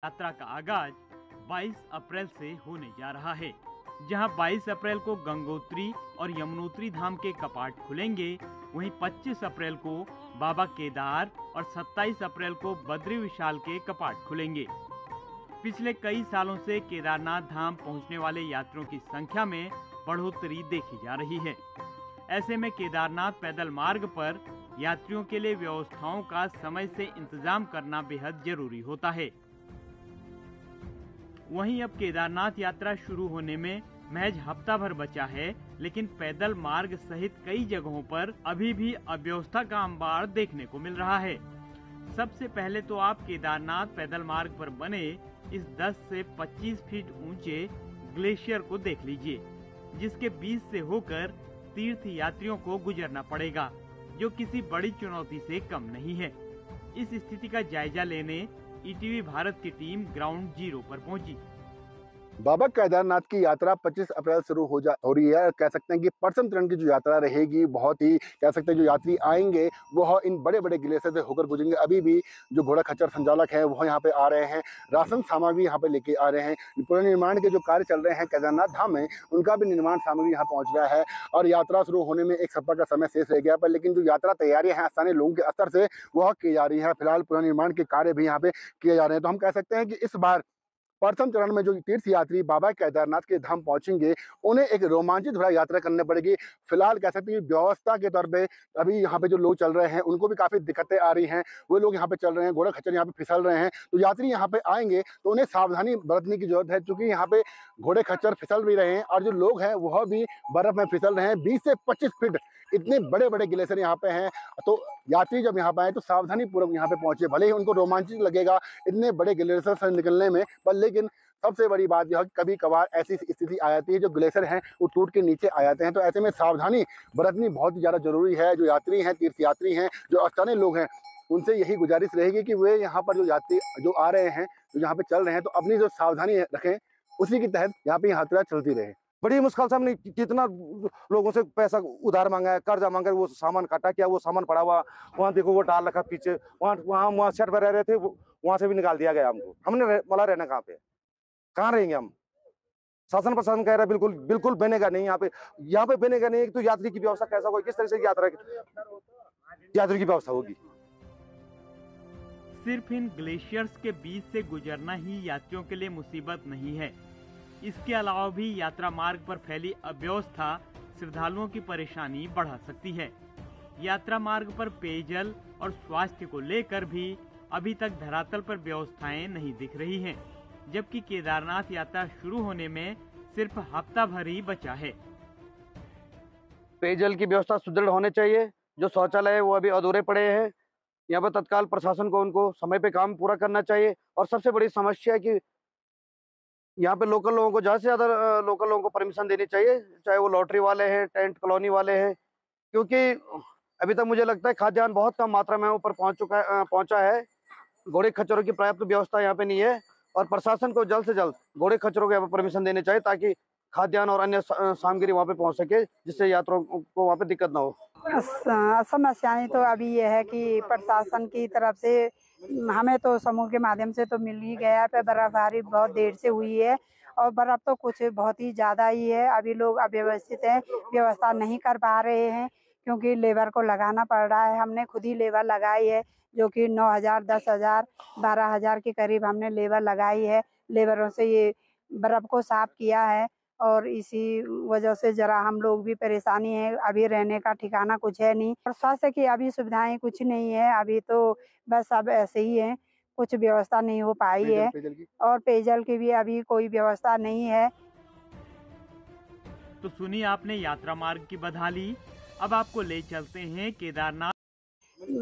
यात्रा का आगाज 22 अप्रैल से होने जा रहा है, जहां 22 अप्रैल को गंगोत्री और यमुनोत्री धाम के कपाट खुलेंगे। वहीं 25 अप्रैल को बाबा केदार और 27 अप्रैल को बद्री विशाल के कपाट खुलेंगे। पिछले कई सालों से केदारनाथ धाम पहुंचने वाले यात्रियों की संख्या में बढ़ोतरी देखी जा रही है। ऐसे में केदारनाथ पैदल मार्ग पर यात्रियों के लिए व्यवस्थाओं का समय से इंतजाम करना बेहद जरूरी होता है। वहीं अब केदारनाथ यात्रा शुरू होने में महज हफ्ता भर बचा है, लेकिन पैदल मार्ग सहित कई जगहों पर अभी भी अव्यवस्था का अंबार देखने को मिल रहा है। सबसे पहले तो आप केदारनाथ पैदल मार्ग पर बने इस 10 से 25 फीट ऊंचे ग्लेशियर को देख लीजिए, जिसके बीच से होकर तीर्थ यात्रियों को गुजरना पड़ेगा, जो किसी बड़ी चुनौती से कम नहीं है। इस स्थिति का जायजा लेने ईटीवी भारत की टीम ग्राउंड जीरो पर पहुंची। बाबा केदारनाथ की यात्रा 25 अप्रैल शुरू हो रही है। कह सकते हैं कि प्रथम चरण की जो यात्रा रहेगी, बहुत ही कह सकते हैं जो यात्री आएंगे वो इन बड़े बड़े ग्लेशियर से होकर गुजरेंगे। अभी भी जो घोड़ा खच्चर संचालक हैं वो यहाँ पे आ रहे हैं, राशन सामग्री यहाँ पे लेके आ रहे हैं। पुनर्निर्माण के जो कार्य चल रहे हैं केदारनाथ धाम में, उनका भी निर्माण सामग्री यहाँ पहुँच रहा है और यात्रा शुरू होने में एक सप्ताह का समय शेष रह गया पर लेकिन जो यात्रा तैयारियां हैं स्थानीय लोगों के स्तर से वह की जा रही है। फिलहाल पुनर्निर्माण के कार्य भी यहाँ पे किए जा रहे हैं। तो हम कह सकते हैं कि इस बार प्रथम चरण में जो तीर्थ यात्री बाबा केदारनाथ के धाम पहुंचेंगे उन्हें एक रोमांचित भरा यात्रा करनी पड़ेगी। फिलहाल कह सकते हैं व्यवस्था के तौर पे अभी यहाँ पे जो लोग चल रहे हैं उनको भी काफी दिक्कतें आ रही हैं। वो लोग यहाँ पे चल रहे हैं, घोड़ा खच्चर यहाँ पे फिसल रहे हैं, तो यात्री यहाँ पे आएंगे तो उन्हें सावधानी बरतने की जरूरत है, क्योंकि यहाँ पे घोड़े खच्चर फिसल भी रहे हैं और जो लोग हैं वह भी बर्फ में फिसल रहे हैं। 20 से 25 फीट इतने बड़े बड़े ग्लेशियर यहाँ पे हैं, तो यात्री जब यहाँ पे आए तो सावधानी पूर्वक यहाँ पे पहुंचे। भले ही उनको रोमांचित लगेगा इतने बड़े ग्लेशियर से निकलने में, पर लेकिन सबसे बड़ी बात यह कभी कभार ऐसी स्थिति आ जाती है जो ग्लेशियर हैं वो टूट के नीचे आ जाते हैं। तो ऐसे में सावधानी बरतनी बहुत ही ज़्यादा जरूरी है। जो यात्री हैं, तीर्थ यात्री हैं, जो स्थानीय लोग हैं, उनसे यही गुजारिश रहेगी कि वे यहाँ पर जो यात्री जो आ रहे हैं, जो यहाँ पे चल रहे हैं, तो अपनी जो सावधानी रखें, उसी के तहत यहाँ पे यात्रा चलती रहे। बड़ी मुश्किल से हमने कितना लोगों से पैसा उधार मांगा है, कर्जा मांगा है, वो सामान काटा किया, वो सामान पड़ा हुआ वहाँ देखो वो डाल रखा पीछे, वहाँ सेट पर रह रहे थे, वहाँ से भी निकाल दिया गया हमको। हमने मला रहना कहाँ पे, कहाँ रहेंगे हम? शासन प्रशासन कह रहा है बिल्कुल बिल्कुल बनेगा नहीं, यहाँ पे बनेगा नहीं। तो यात्री की व्यवस्था कैसा होगी, किस तरह से यात्री की व्यवस्था होगी? सिर्फ इन ग्लेशियर्स के बीच से गुजरना ही यात्रियों के लिए मुसीबत नहीं है, इसके अलावा भी यात्रा मार्ग पर फैली अव्यवस्था श्रद्धालुओं की परेशानी बढ़ा सकती है। यात्रा मार्ग पर पेयजल और स्वास्थ्य को लेकर भी अभी तक धरातल पर व्यवस्थाएं नहीं दिख रही हैं, जबकि केदारनाथ यात्रा शुरू होने में सिर्फ हफ्ता भर ही बचा है। पेयजल की व्यवस्था सुदृढ़ होने चाहिए। जो शौचालय है वो अभी अधूरे पड़े हैं। यहाँ पर तत्काल प्रशासन को उनको समय पे काम पूरा करना चाहिए। और सबसे बड़ी समस्या है कि यहाँ पे लोकल लोगों को, ज्यादा से ज्यादा लोकल लोगों को परमिशन देनी चाहिए, चाहे वो लॉटरी वाले हैं, टेंट कॉलोनी वाले हैं, क्योंकि अभी तक मुझे लगता है खाद्यान्न बहुत कम मात्रा में ऊपर पहुंचा है। घोड़े खच्चरों की पर्याप्त व्यवस्था यहाँ पे नहीं है और प्रशासन को जल्द से जल्द घोड़े खच्चरों को यहाँ पे परमिशन देने चाहिए, ताकि खाद्यान्न और अन्य सामग्री वहाँ पे पहुँच सके, जिससे यात्रियों को वहाँ पे दिक्कत ना हो। समस्याएं तो अभी यह है कि प्रशासन की तरफ से हमें तो समूह के माध्यम से तो मिल ही गया है, बर्फबारी बहुत देर से हुई है और बर्फ तो कुछ बहुत ही ज़्यादा ही है। अभी लोग अव्यवस्थित हैं, व्यवस्था नहीं कर पा रहे हैं क्योंकि लेबर को लगाना पड़ रहा है। हमने खुद ही लेबर लगाई है, जो कि 9,000, 10,000, 12,000 के करीब हमने लेबर लगाई है। लेबरों से ये बर्फ को साफ किया है और इसी वजह से जरा हम लोग भी परेशानी है। अभी रहने का ठिकाना कुछ है नहीं और स्वास्थ्य की अभी सुविधाएं कुछ नहीं है। अभी तो बस सब ऐसे ही है, कुछ व्यवस्था नहीं हो पाई है और पेयजल की भी अभी कोई व्यवस्था नहीं है। तो सुनिए आपने यात्रा मार्ग की बदहाली। अब आपको ले चलते हैं केदारनाथ।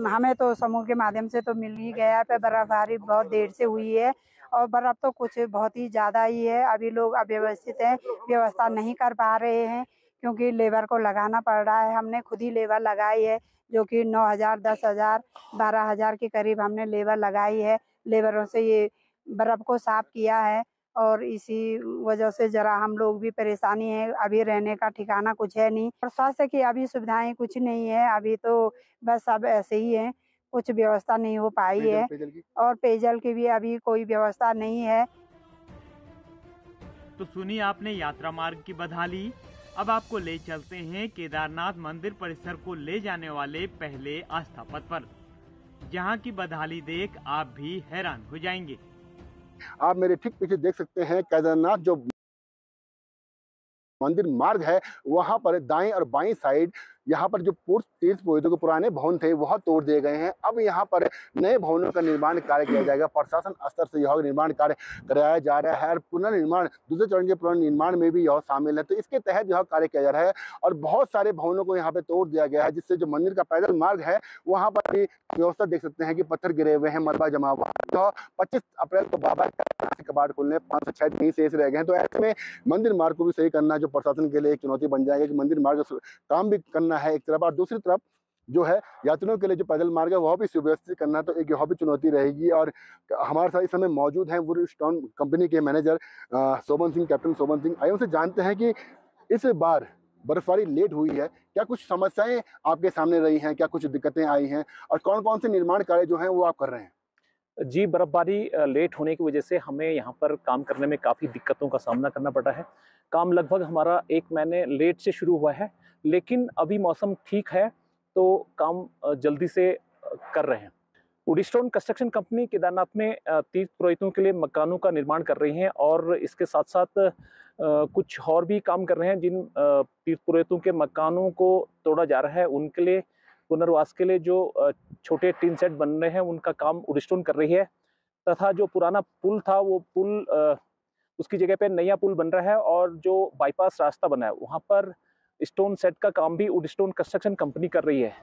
हमें तो समूह के माध्यम से तो मिल ही गया है, बर्फबारी बहुत देर से हुई है और बर्फ तो कुछ बहुत ही ज़्यादा ही है। अभी लोग अव्यवस्थित हैं, व्यवस्था नहीं कर पा रहे हैं क्योंकि लेबर को लगाना पड़ रहा है। हमने खुद ही लेबर लगाई है, जो कि 9,000, 10,000, 12,000 के करीब हमने लेबर लगाई है। लेबरों से ये बर्फ को साफ किया है और इसी वजह से जरा हम लोग भी परेशानी है। अभी रहने का ठिकाना कुछ है नहीं और स्वास्थ्य की अभी सुविधाएं कुछ नहीं है। अभी तो बस सब ऐसे ही है, कुछ व्यवस्था नहीं हो पाई है पेयजल की और पेयजल की भी अभी कोई व्यवस्था नहीं है। तो सुनी आपने यात्रा मार्ग की बदहाली। अब आपको ले चलते हैं केदारनाथ मंदिर परिसर को ले जाने वाले पहले आस्था पथ पर, जहां की बदहाली देख आप भी हैरान हो जाएंगे। आप मेरे ठीक पीछे देख सकते हैं केदारनाथ जो मंदिर मार्ग है, वहां पर दाएं और बाएं साइड यहाँ पर जो तीर्थ पुरोहितों के पुराने भवन थे वह तोड़ दिए गए हैं। अब यहाँ पर नए भवनों का निर्माण कार्य किया जाएगा। प्रशासन स्तर से यह निर्माण कार्य कराया जा रहा है और पुनर्निर्माण दूसरे चरण के पुनर्निर्माण में भी यह शामिल है। तो इसके तहत यह कार्य किया जा रहा है और बहुत सारे भवनों को यहाँ पे तोड़ दिया गया है, जिससे जो मंदिर का पैदल मार्ग है वहाँ पर भी व्यवस्था देख सकते हैं कि पत्थर गिरे हुए हैं, मलबा जमा हुआ। तो 25 अप्रैल को बाबा के कपाट खोलने 5 से 6 दिन शेष रह गए हैं। तो ऐसे में मंदिर मार्ग को भी सही करना जो प्रशासन के लिए एक चुनौती बन जाएगा कि मंदिर मार्ग काम भी करना है एक तरफ, और दूसरी तरफ जो है यात्रियों के लिए जो पैदल मार्ग है वह भी सुव्यवस्थित करना, तो एक यह भी चुनौती रहेगी। और हमारे साथ इस समय मौजूद हैं वुडस्टोन कंपनी के मैनेजर शोभन सिंह, कैप्टन शोभन सिंह। आइए उनसे जानते हैं कि इस बार बर्फबारी लेट हुई है, क्या कुछ समस्याएं आपके सामने रही हैं, क्या कुछ दिक्कतें आई हैं और कौन कौन से निर्माण कार्य जो हैं वो आप कर रहे हैं? जी, बर्फबारी लेट होने की वजह से हमें यहाँ पर काम करने में काफ़ी दिक्कतों का सामना करना पड़ा है। काम लगभग हमारा 1 महीने लेट से शुरू हुआ है, लेकिन अभी मौसम ठीक है तो काम जल्दी से कर रहे हैं। वुडस्टोन कंस्ट्रक्शन कंपनी केदारनाथ में तीर्थ पुरोहितों के लिए मकानों का निर्माण कर रही हैं और इसके साथ साथ कुछ और भी काम कर रहे हैं। जिन तीर्थ पुरोहितों के मकानों को तोड़ा जा रहा है उनके लिए पुनर्वास के लिए जो छोटे टीन सेट बन रहे हैं उनका काम वुडस्टोन कर रही है, तथा जो पुराना पुल था वो पुल उसकी जगह पे नया पुल बन रहा है और जो बाईपास रास्ता बना है वहाँ पर स्टोन सेट का काम भी वुडस्टोन कंस्ट्रक्शन कंपनी कर रही है।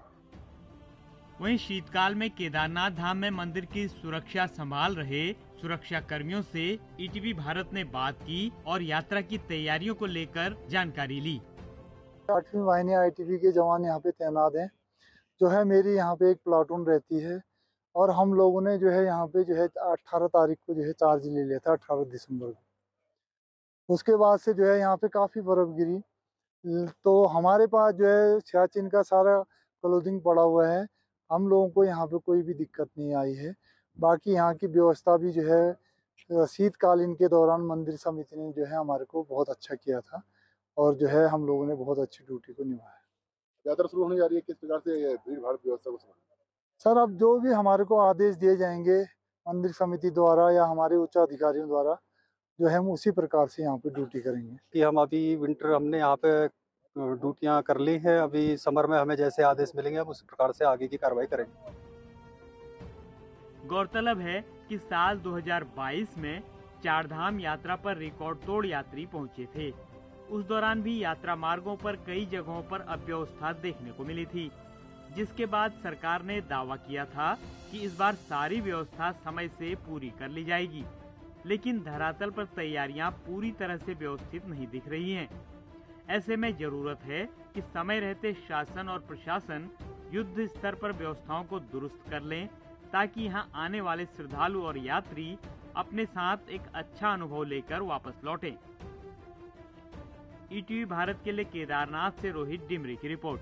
वहीं शीतकाल में केदारनाथ धाम में मंदिर की सुरक्षा संभाल रहे सुरक्षा कर्मियों से ईटीवी भारत ने बात की और यात्रा की तैयारियों को लेकर जानकारी ली। 8वीं वाहिनी आईटीबी के जवान यहाँ पे तैनात हैं। जो है मेरी यहाँ पे एक प्लाटून रहती है और हम लोगों ने जो है यहाँ पे जो है 18 तारीख को जो है चार्ज ले लिया था, 18 दिसंबर को। उसके बाद से जो है यहाँ पे काफ़ी बर्फ़ गिरी, तो हमारे पास जो है सियाचिन का सारा क्लोथिंग पड़ा हुआ है। हम लोगों को यहाँ पे कोई भी दिक्कत नहीं आई है। बाकी यहाँ की व्यवस्था भी जो है शीतकालीन के दौरान मंदिर समिति ने जो है हमारे को बहुत अच्छा किया था और जो है हम लोगों ने बहुत अच्छी ड्यूटी को निभाया। यात्रा शुरू होने जा रही है, किस प्रकार से भीड़ भाड़ व्यवस्था को संभालना? सर, अब जो भी हमारे को आदेश दिए जाएंगे मंदिर समिति द्वारा या हमारे उच्च अधिकारियों द्वारा, जो है हम उसी प्रकार से यहाँ पे ड्यूटी करेंगे। कि हम अभी विंटर हमने यहाँ पे ड्यूटियाँ कर ली हैं, अभी समर में हमें जैसे आदेश मिलेंगे हम उस प्रकार से आगे की कार्रवाई करेंगे। गौरतलब है कि साल 2022 में चारधाम यात्रा पर रिकॉर्ड तोड़ यात्री पहुंचे थे। उस दौरान भी यात्रा मार्गों पर कई जगहों पर अव्यवस्था देखने को मिली थी, जिसके बाद सरकार ने दावा किया था कि इस बार सारी व्यवस्था समय से पूरी कर ली जाएगी, लेकिन धरातल पर तैयारियां पूरी तरह से व्यवस्थित नहीं दिख रही हैं। ऐसे में जरूरत है कि समय रहते शासन और प्रशासन युद्ध स्तर पर व्यवस्थाओं को दुरुस्त कर लें, ताकि यहां आने वाले श्रद्धालु और यात्री अपने साथ एक अच्छा अनुभव लेकर वापस लौटें। ईटीवी भारत के लिए केदारनाथ से रोहित डिमरी की रिपोर्ट।